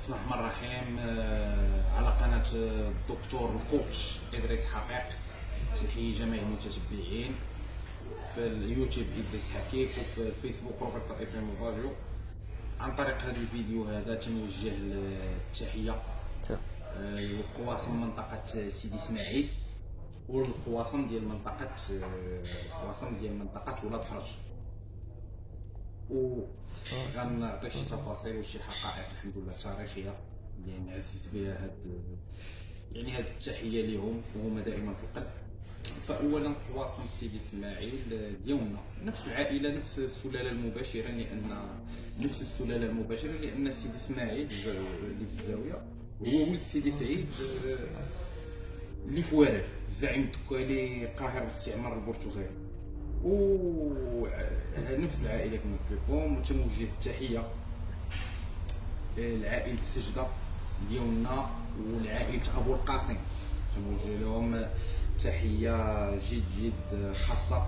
بسم الله الرحمن الرحيم. على قناة الدكتور الكوتش إدريس حقيق. تحية جميع المتتبعين في اليوتيوب إدريس حقيق وفي الفيسبوك روبرت اف ام راديو. عن طريق هذا الفيديو هذا تنوجه التحية للقواسم منطقة سيدي إسماعيل والقواسم ديال منطقة ولاد فرج، و غنعطي شي تفاصيل وشي حقائق الحمد لله تاريخيه اللي نعزز بها هاد التحيه لهم وهما دائما في القلب. فاولا قواسم سيدي اسماعيل ديالنا نفس العائله، نفس السلاله المباشره، لان سيدي اسماعيل اللي في الزاويه هو ولد سيدي سعيد اللي في ورال الزعيم الدكالي قاهر الاستعمار البرتغالي، و نفس العائله كما قلت لكم. وتنوجه التحيه لعائله السجده ديالنا ولعائله ابو القاسم، تنوجه لهم تحيه جد خاصه،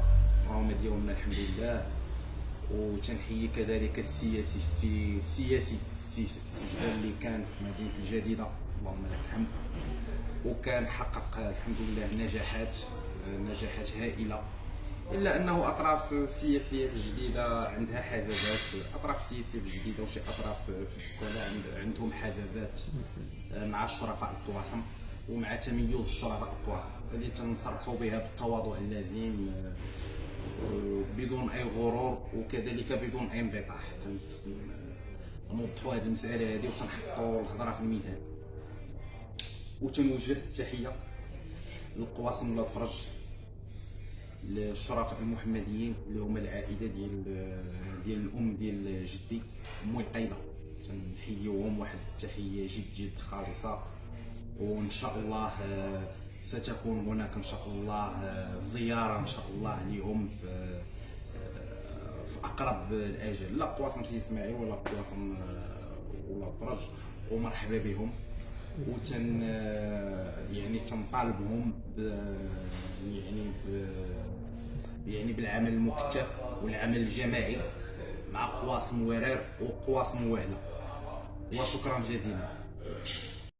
راهم ديالنا الحمد لله. وتنحيي كذلك السياسي السجده اللي كان في مدينه الجديده، اللهم لك الحمد، وكان حقق الحمد لله نجاحات هائله، الا انه اطراف سياسيه في الجديده عندها حزازات، اطراف سياسيه في الجديده وشي اطراف في الوكاله عندهم حزازات مع الشرفاء القواسم ومع تميز الشرفاء القواسم اللي تنصرحوا بها بالتواضع اللازم بدون اي غرور وكذلك بدون اي انبطاح. نوضحوا هذه المساله هذه وتنحطوا الهضره في الميزان. وتنوجه التحيه للقواسم ولاد فرج، للشرفاء المحمديين اللي هما العائله ديال الام ديال جدي امي الطيبه، تنحييوهم واحد التحيه جد خالصه. وان شاء الله ستكون هناك ان شاء الله زياره ان شاء الله لهم في اقرب الاجل، لا قواسم سيدي اسماعيل ولا قواسم ولا فرج، ومرحبا بهم. تنطالبهم بالعمل المكثف والعمل الجماعي مع قواسم ورار وقواسم وهله. وشكرا جزيلا.